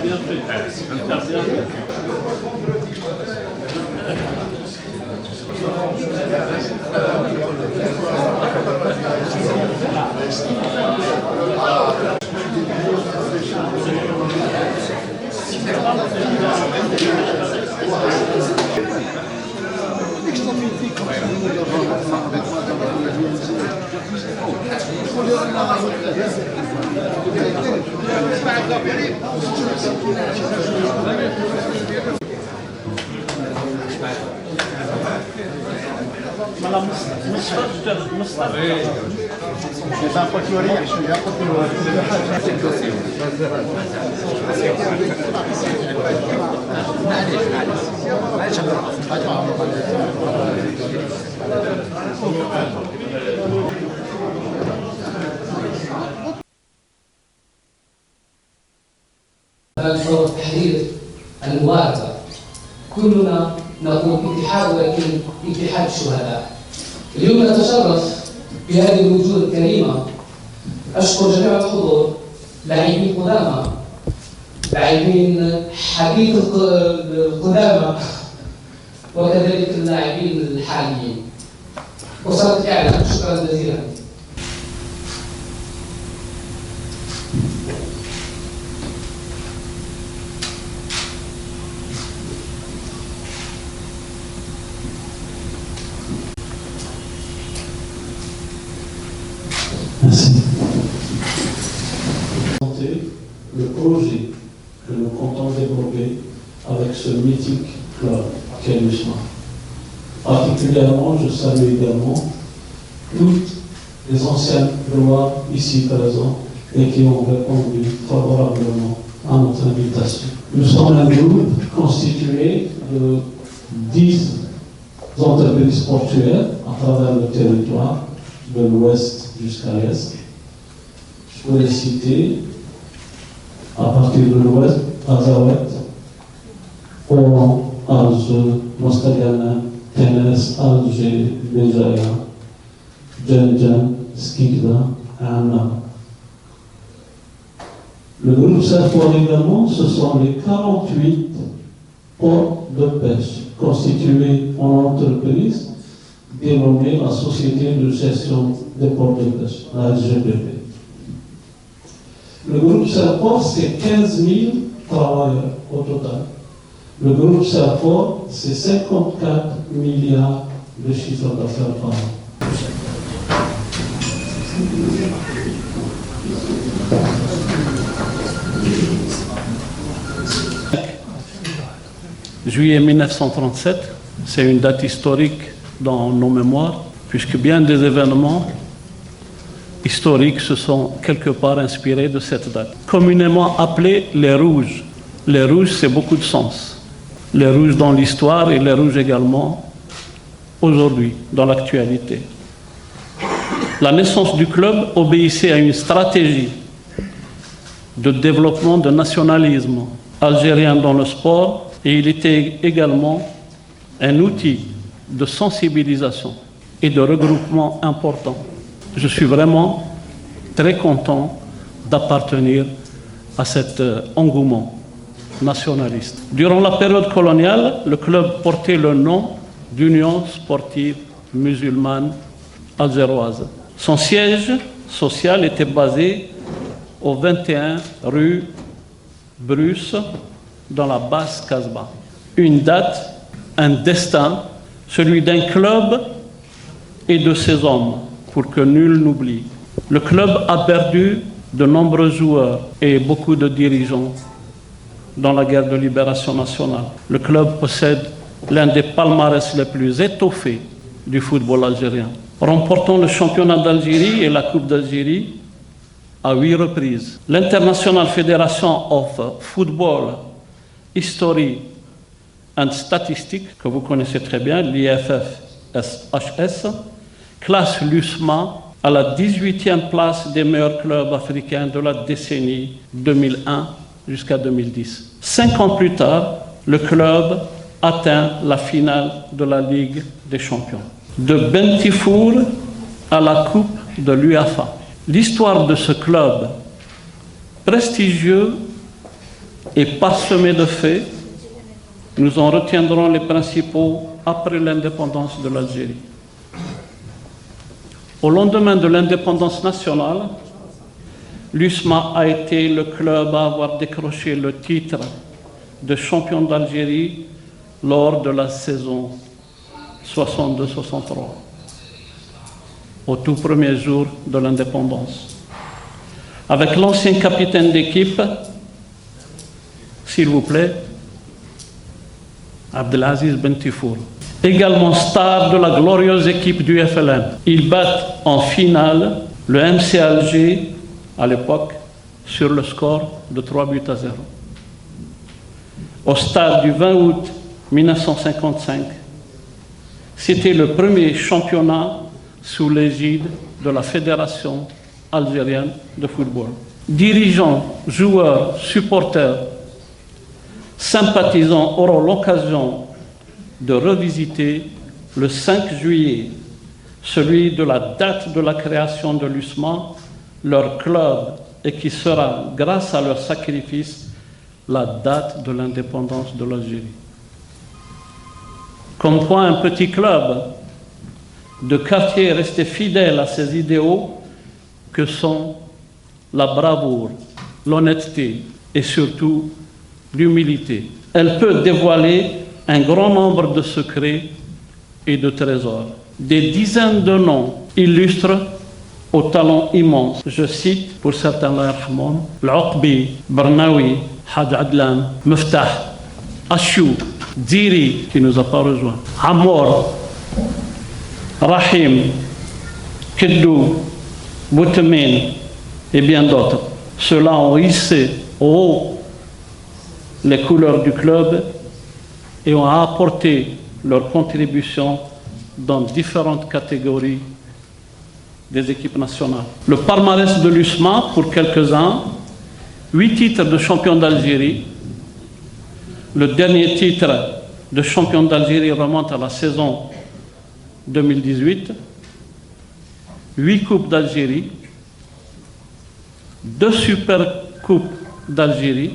bien fait. T'as bien fait. الحر التحرير المبارزة كلنا نقول اتحاد ولكن اتحاد الشهداء. اليوم نتشرف بهذه الوجوه الكريمة. أشكر جميع الحضور، لاعبين قدامى، لاعبين حديث القدامى، وكذلك اللاعبين الحاليين. وصلت الإعلام، شكرا جزيلا. Merci. Le projet que nous comptons développer avec ce mythique club qu'est l'USMA. Particulièrement, je salue également toutes les anciennes gloires ici présentes et qui ont répondu favorablement à notre invitation. Nous sommes un groupe constitué de 10 entreprises portuaires à travers le territoire, de l'ouest jusqu'à l'est. Je peux les citer à partir de l'ouest, Azawet, Oran, Arzu, Mostagana, Tenes, Alger, Béjaïa, Djenjen, Skikda et Anna. Le groupe Serpoir également, ce sont les 48 ports de pêche constitués en entreprise dénommée la Société de gestion des ports de pêche, la SGPP. Le groupe Serport, c'est 15 000 travailleurs au total. Le groupe Serport, c'est 54 milliards de chiffre d'affaires par an. Juillet 1937, c'est une date historique dans nos mémoires, puisque bien des événements historiques se sont quelque part inspirés de cette date. Communément appelés les Rouges. Les Rouges, c'est beaucoup de sens. Les Rouges dans l'histoire et les Rouges également aujourd'hui, dans l'actualité. La naissance du club obéissait à une stratégie de développement de nationalisme algérien dans le sport et il était également un outil de sensibilisation et de regroupement important. Je suis vraiment très content d'appartenir à cet engouement nationaliste. Durant la période coloniale, le club portait le nom d'Union sportive musulmane algéroise. Son siège social était basé au 21 rue Bruce, dans la basse Casbah. Une date, un destin, celui d'un club et de ses hommes, pour que nul n'oublie. Le club a perdu de nombreux joueurs et beaucoup de dirigeants dans la guerre de libération nationale. Le club possède l'un des palmarès les plus étoffés du football algérien, remportant le championnat d'Algérie et la Coupe d'Algérie à 8 reprises. L'International Federation of Football History and Statistics, que vous connaissez très bien, l'IFFHS, classe l'USMA à la 18e place des meilleurs clubs africains de la décennie 2001 jusqu'à 2010. 5 ans plus tard, le club atteint la finale de la Ligue des Champions. De Bentifour à la Coupe de l'UEFA. L'histoire de ce club prestigieux et parsemé de faits, nous en retiendrons les principaux après l'indépendance de l'Algérie. Au lendemain de l'indépendance nationale, l'USMA a été le club à avoir décroché le titre de champion d'Algérie lors de la saison 62-63, au tout premier jour de l'indépendance. Avec l'ancien capitaine d'équipe, s'il vous plaît, Abdelaziz Bentifour, également star de la glorieuse équipe du FLN. Ils battent en finale le MC Alger, à l'époque, sur le score de 3-0. Au stade du 20 août 1955, c'était le premier championnat sous l'égide de la Fédération algérienne de football. Dirigeants, joueurs, supporters, sympathisants auront l'occasion de revisiter le 5 juillet, celui de la date de la création de l'USMA, leur club, et qui sera, grâce à leur sacrifice, la date de l'indépendance de l'Algérie. Comme quoi un petit club de quartier resté fidèle à ses idéaux que sont la bravoure, l'honnêteté et surtout l'humilité. Elle peut dévoiler un grand nombre de secrets et de trésors. Des dizaines de noms illustrent au talent immense. Je cite, pour certains, L'Uqbi, Barnawi, Had Adlan, Meftah, Achou, Dziri, qui nous a pas rejoint, Amor, Rahim, Keddou, Boutemin et bien d'autres. Ceux-là ont hissé au haut les couleurs du club et ont apporté leur contribution dans différentes catégories des équipes nationales. Le palmarès de l'USMA, pour quelques-uns, 8 titres de champion d'Algérie. Le dernier titre de champion d'Algérie remonte à la saison 2018. 8 coupes d'Algérie, 2 super coupes d'Algérie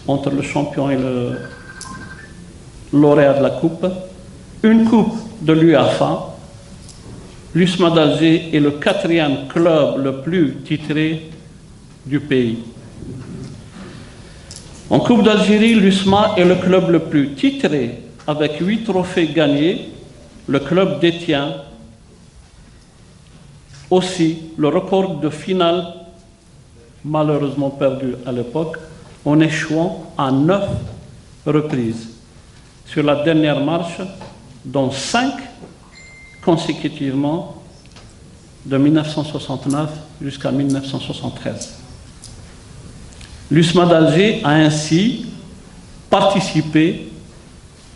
entre le champion et le lauréat de la coupe, une coupe de l'UEFA. L'USMA d'Alger est le 4e club le plus titré du pays. En Coupe d'Algérie, l'USMA est le club le plus titré avec 8 trophées gagnés. Le club détient aussi le record de finale, malheureusement perdu à l'époque, en échouant à 9 reprises sur la dernière marche, dont 5 consécutivement de 1969 jusqu'à 1973. L'USMA d'Alger a ainsi participé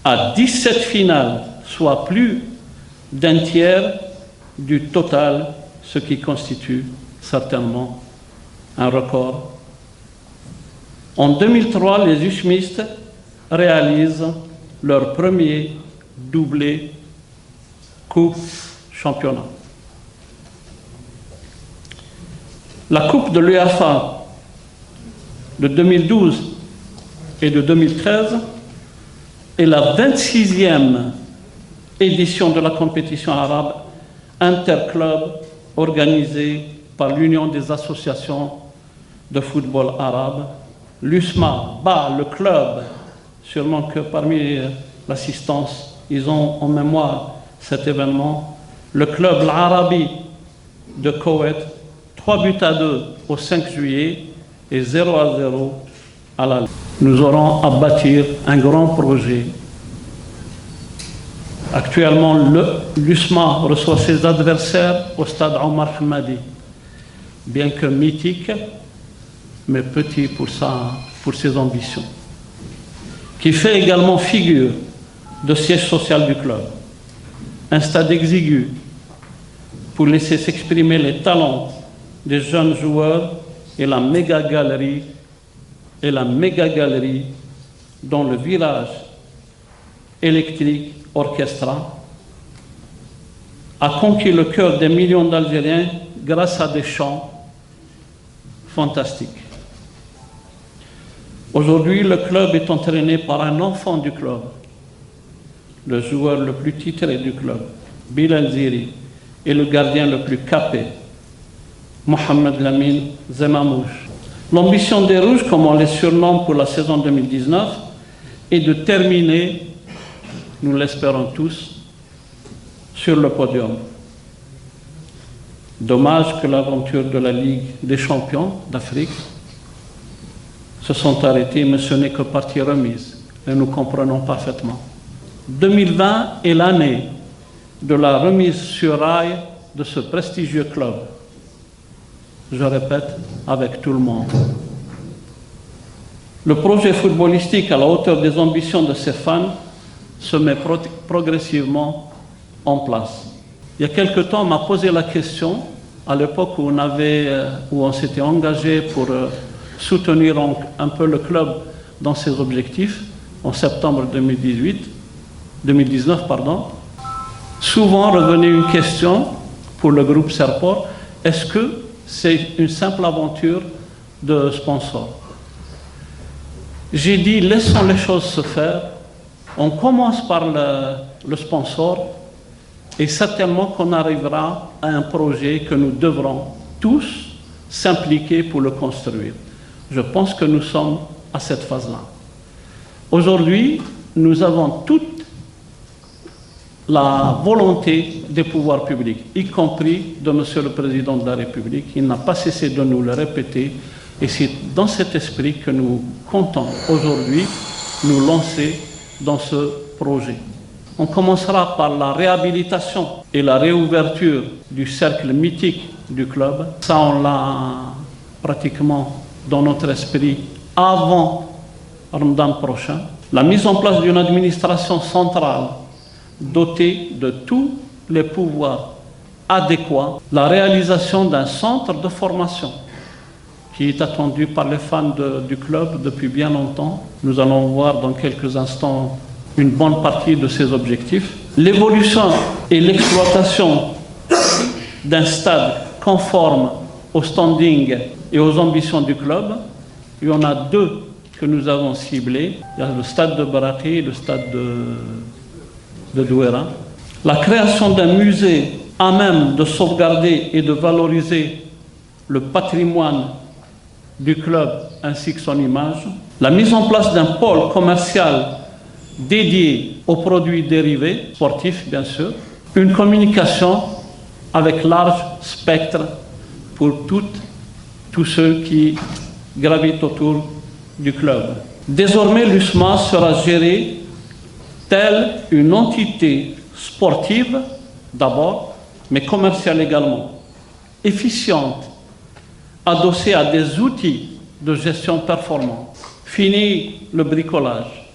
à 17 finales, soit plus d'un tiers du total, ce qui constitue certainement un record. En 2003, les USMistes réalisent leur premier doublé Coupe Championnat. La Coupe de l'UEFA de 2012 et de 2013 est la 26e édition de la compétition arabe interclub organisée par l'Union des associations de football arabe. L'USMA bat le club, sûrement que parmi l'assistance, ils ont en mémoire cet événement, le club l'Arabi de Koweït, 3-2 au 5 juillet et 0-0 à la Ligue. Nous aurons à bâtir un grand projet. Actuellement, l'USMA reçoit ses adversaires au stade Omar Hamadi, bien que mythique, mais petit pour ses ambitions, qui fait également figure de siège social du club. Un stade exigu pour laisser s'exprimer les talents des jeunes joueurs et la méga galerie dont le village électrique orchestra a conquis le cœur des millions d'Algériens grâce à des chants fantastiques. Aujourd'hui, le club est entraîné par un enfant du club, le joueur le plus titré du club, Bilal Ziri, et le gardien le plus capé, Mohamed Lamine Zemamouche. L'ambition des Rouges, comme on les surnomme pour la saison 2019, est de terminer, nous l'espérons tous, sur le podium. Dommage que l'aventure de la Ligue des champions d'Afrique se sont arrêtés, mais ce n'est que partie remise, et nous comprenons parfaitement. 2020 est l'année de la remise sur rail de ce prestigieux club. Je répète, avec tout le monde. Le projet footballistique à la hauteur des ambitions de ses fans se met progressivement en place. Il y a quelque temps, on m'a posé la question, à l'époque où on s'était engagé pour soutenir un peu le club dans ses objectifs, en septembre 2019, souvent revenait une question pour le groupe Serport, est-ce que c'est une simple aventure de sponsor? J'ai dit, laissons les choses se faire, on commence par le sponsor, et certainement qu'on arrivera à un projet que nous devrons tous s'impliquer pour le construire. Je pense que nous sommes à cette phase-là. Aujourd'hui, nous avons toute la volonté des pouvoirs publics, y compris de Monsieur le Président de la République. Il n'a pas cessé de nous le répéter, et c'est dans cet esprit que nous comptons aujourd'hui nous lancer dans ce projet. On commencera par la réhabilitation et la réouverture du cercle mythique du club. Ça, on l'a pratiquement dans notre esprit avant Ramadan prochain. La mise en place d'une administration centrale dotée de tous les pouvoirs adéquats. La réalisation d'un centre de formation qui est attendu par les fans du club depuis bien longtemps. Nous allons voir dans quelques instants une bonne partie de ces objectifs. L'évolution et l'exploitation d'un stade conforme au standing et aux ambitions du club. Il y en a deux que nous avons ciblés. Il y a le stade de Baraké et le stade de Douéra. La création d'un musée à même de sauvegarder et de valoriser le patrimoine du club ainsi que son image. La mise en place d'un pôle commercial dédié aux produits dérivés, sportifs bien sûr, une communication avec large spectre pour tous ceux qui gravitent autour du club. Désormais, l'USMA sera gérée telle une entité sportive d'abord, mais commerciale également, efficiente, adossée à des outils de gestion performants. Fini le bricolage.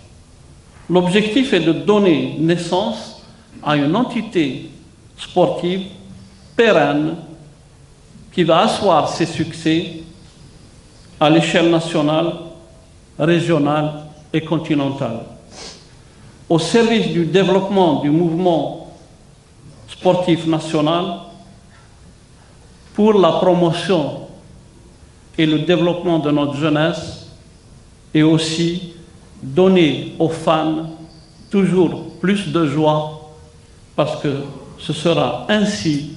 L'objectif est de donner naissance à une entité sportive pérenne qui va asseoir ses succès à l'échelle nationale, régionale et continentale, au service du développement du mouvement sportif national, pour la promotion et le développement de notre jeunesse, et aussi donner aux fans toujours plus de joie, parce que ce sera ainsi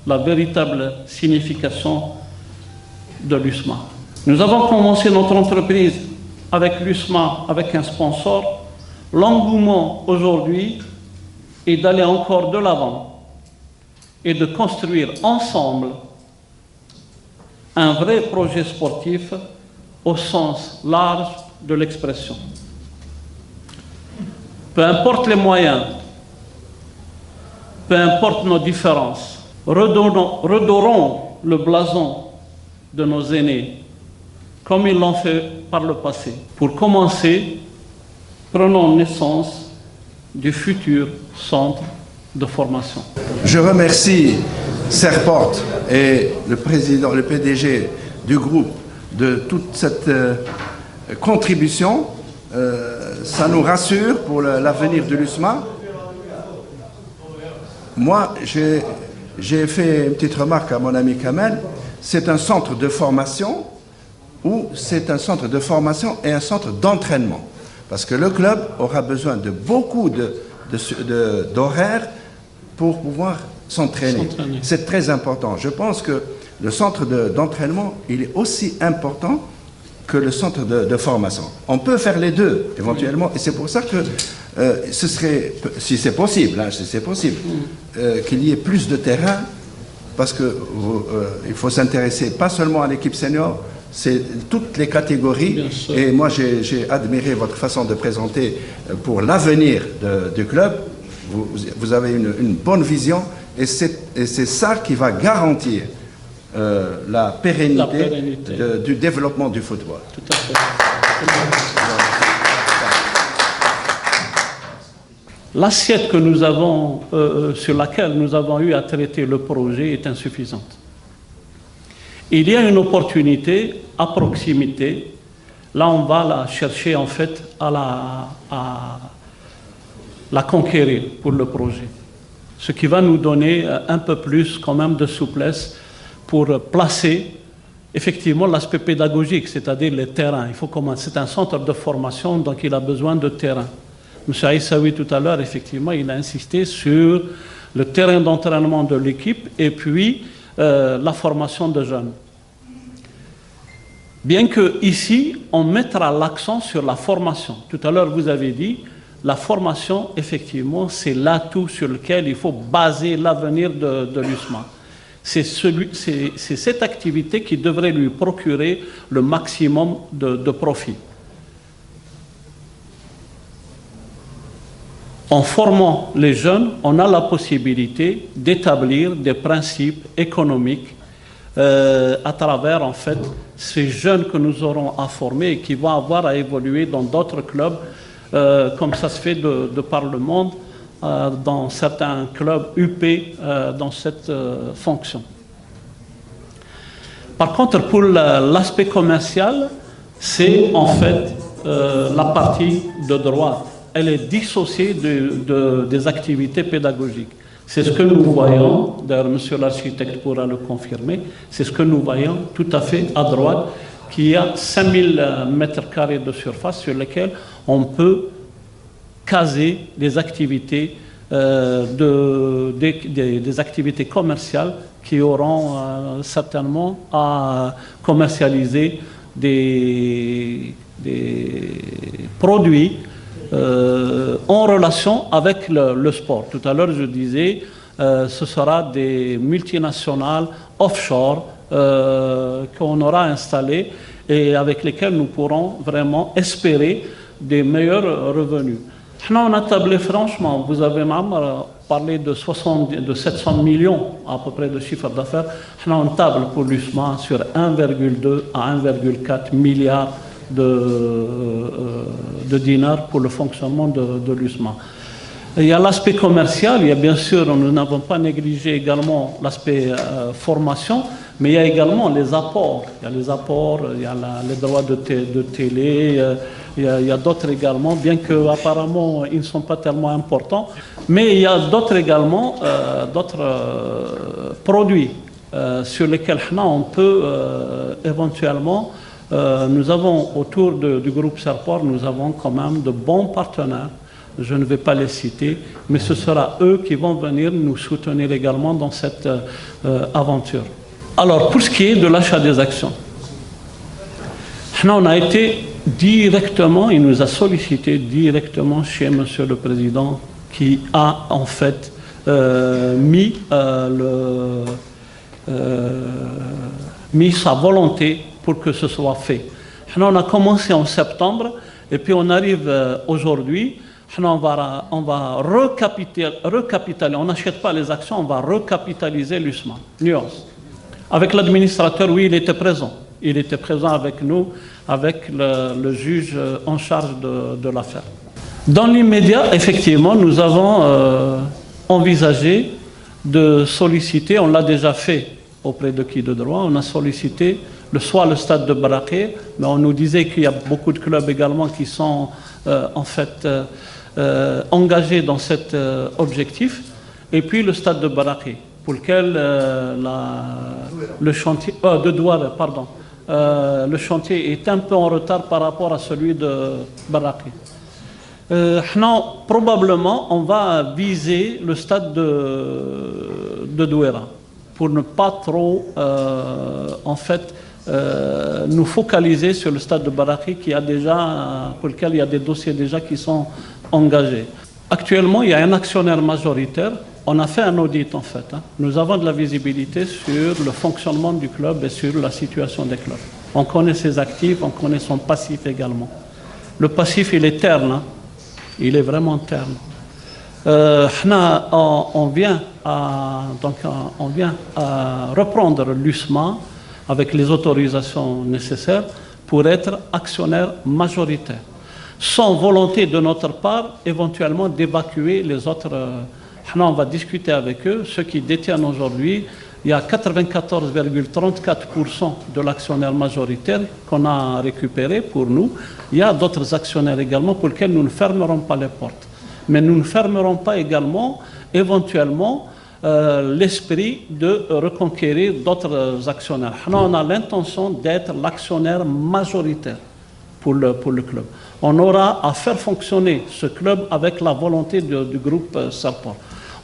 la véritable signification de l'USMA. Nous avons commencé notre entreprise avec l'USMA, avec un sponsor. L'engouement aujourd'hui est d'aller encore de l'avant et de construire ensemble un vrai projet sportif au sens large de l'expression. Peu importe les moyens, peu importe nos différences, redorons le blason de nos aînés, comme ils l'ont fait par le passé. Pour commencer, prenons naissance du futur centre de formation. Je remercie Serport et le président, le PDG du groupe de toute cette contribution. Ça nous rassure pour l'avenir de l'USMA. Moi, j'ai fait une petite remarque à mon ami Kamel. C'est un centre de formation, où c'est un centre de formation et un centre d'entraînement. Parce que le club aura besoin de beaucoup d'horaires pour pouvoir s'entraîner. C'est très important. Je pense que le centre d'entraînement, il est aussi important que le centre de formation. On peut faire les deux, éventuellement, et c'est pour ça que ce serait, si c'est possible, qu'il y ait plus de terrain, parce que il faut s'intéresser pas seulement à l'équipe senior, c'est toutes les catégories. Et moi, j'ai admiré votre façon de présenter pour l'avenir du club. Vous avez une bonne vision, et c'est ça qui va garantir la pérennité, du développement du football. Tout à fait. L'assiette que nous avons, sur laquelle nous avons eu à traiter le projet est insuffisante. Il y a une opportunité à proximité. Là, on va la chercher en fait à la conquérir pour le projet. Ce qui va nous donner un peu plus quand même de souplesse pour placer effectivement l'aspect pédagogique, c'est-à-dire les terrains. Il faut commencer. C'est un centre de formation, donc il a besoin de terrain. M. Aïssaoui, tout à l'heure, effectivement, il a insisté sur le terrain d'entraînement de l'équipe et puis la formation de jeunes. Bien que ici, on mettra l'accent sur la formation. Tout à l'heure, vous avez dit, la formation, effectivement, c'est l'atout sur lequel il faut baser l'avenir de l'USMA. C'est cette activité qui devrait lui procurer le maximum de profit. En formant les jeunes, on a la possibilité d'établir des principes économiques à travers, en fait, ces jeunes que nous aurons à former et qui vont avoir à évoluer dans d'autres clubs, comme ça se fait de par le monde, dans certains clubs UP, dans cette fonction. Par contre, pour l'aspect commercial, c'est en fait la partie de droit. Elle est dissociée des activités pédagogiques. C'est ce que nous voyons, d'ailleurs monsieur l'architecte pourra le confirmer, c'est ce que nous voyons tout à fait à droite, qu'il y a 5000 mètres carrés de surface sur lesquels on peut caser des activités, des activités commerciales qui auront certainement à commercialiser des produits en relation avec le sport. Tout à l'heure, je disais, ce sera des multinationales offshore qu'on aura installées et avec lesquelles nous pourrons vraiment espérer des meilleurs revenus. On a tablé franchement, vous avez même parlé de 700 millions à peu près de chiffre d'affaires. On table pour l'USMA sur 1,2 à 1,4 milliard de dinars pour le fonctionnement de l'USMA. Il y a l'aspect commercial, il y a bien sûr, nous n'avons pas négligé également l'aspect formation, mais il y a également les apports. Il y a les apports, il y a les droits de télé, il y a d'autres également, bien qu'apparemment ils ne sont pas tellement importants, mais il y a d'autres également, d'autres produits sur lesquels on peut éventuellement. Nous avons autour du groupe Serport, nous avons quand même de bons partenaires. Je ne vais pas les citer, mais ce sera eux qui vont venir nous soutenir également dans cette aventure. Alors, pour ce qui est de l'achat des actions, on a été directement, il nous a sollicité directement chez Monsieur le Président, qui a en fait mis sa volonté pour que ce soit fait. On a commencé en septembre et puis on arrive aujourd'hui. On va recapitaliser, on n'achète pas les actions, on va recapitaliser l'USMA. Nuance. Avec l'administrateur, oui, il était présent. Il était présent avec nous, avec le juge en charge de l'affaire. Dans l'immédiat, effectivement, nous avons envisagé de solliciter, on l'a déjà fait auprès de qui de droit, on a sollicité soit le stade de Baraké, mais on nous disait qu'il y a beaucoup de clubs également qui sont en fait engagés dans cet objectif, et puis le stade de Baraké, pour lequel le chantier de Douala, pardon, le chantier est un peu en retard par rapport à celui de Baraki. Probablement, on va viser le stade de Douera pour ne pas trop, nous focaliser sur le stade de Baraki pour lequel il y a des dossiers déjà qui sont engagés. Actuellement, il y a un actionnaire majoritaire. On a fait un audit en fait. Nous avons de la visibilité sur le fonctionnement du club et sur la situation des clubs. On connaît ses actifs, on connaît son passif également. Le passif, il est terne. Il est vraiment terne. On vient à reprendre l'USMA avec les autorisations nécessaires pour être actionnaire majoritaire. Sans volonté de notre part, éventuellement d'évacuer les autres. On va discuter avec eux. Ceux qui détiennent aujourd'hui, il y a 94,34% de l'actionnaire majoritaire qu'on a récupéré pour nous. Il y a d'autres actionnaires également pour lesquels nous ne fermerons pas les portes. Mais nous ne fermerons pas également, éventuellement, l'esprit de reconquérir d'autres actionnaires. On a l'intention d'être l'actionnaire majoritaire pour le club. On aura à faire fonctionner ce club avec la volonté du groupe Serport.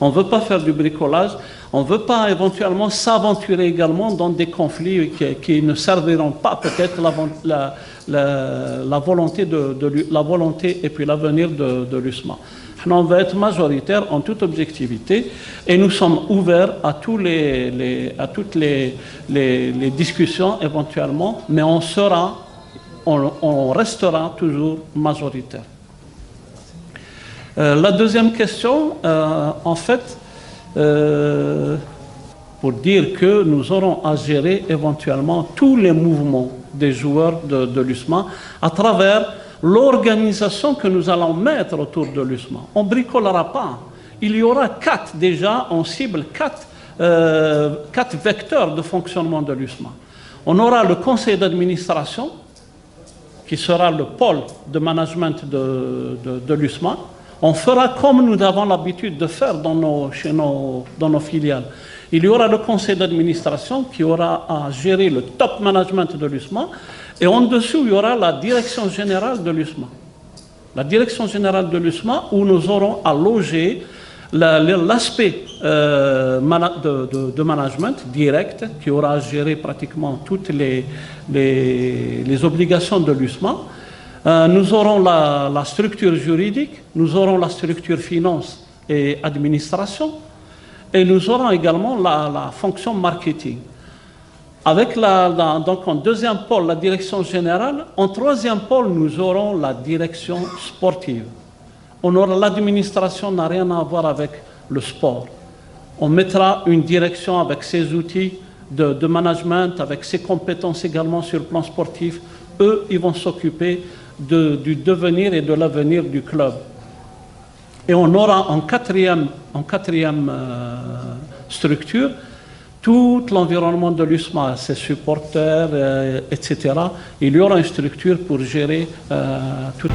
On ne veut pas faire du bricolage, on ne veut pas éventuellement s'aventurer également dans des conflits qui ne serviront pas peut-être la volonté et puis l'avenir de l'USMA. On veut être majoritaire en toute objectivité et nous sommes ouverts à toutes les discussions éventuellement, mais on restera toujours majoritaire. La deuxième question, pour dire que nous aurons à gérer éventuellement tous les mouvements des joueurs de l'USMA à travers l'organisation que nous allons mettre autour de l'USMA. On ne bricolera pas. Il y aura on cible quatre vecteurs de fonctionnement de l'USMA. On aura le conseil d'administration, qui sera le pôle de management de l'USMA. On fera comme nous avons l'habitude de faire dans nos filiales. Il y aura le conseil d'administration qui aura à gérer le top management de l'USMA. Et en dessous, il y aura la direction générale de l'USMA. La direction générale de l'USMA où nous aurons à loger l'aspect de management direct qui aura à gérer pratiquement toutes les obligations de l'USMA. Nous aurons la structure juridique, nous aurons la structure finance et administration, et nous aurons également la fonction marketing. Avec donc en deuxième pôle, la direction générale, en troisième pôle, nous aurons la direction sportive. L'administration n'a rien à voir avec le sport. On mettra une direction avec ses outils de management, avec ses compétences également sur le plan sportif. Eux, ils vont s'occuper du devenir et de l'avenir du club. Et on aura en quatrième structure tout l'environnement de l'USMA, ses supporters, etc. Il y aura une structure pour gérer tout.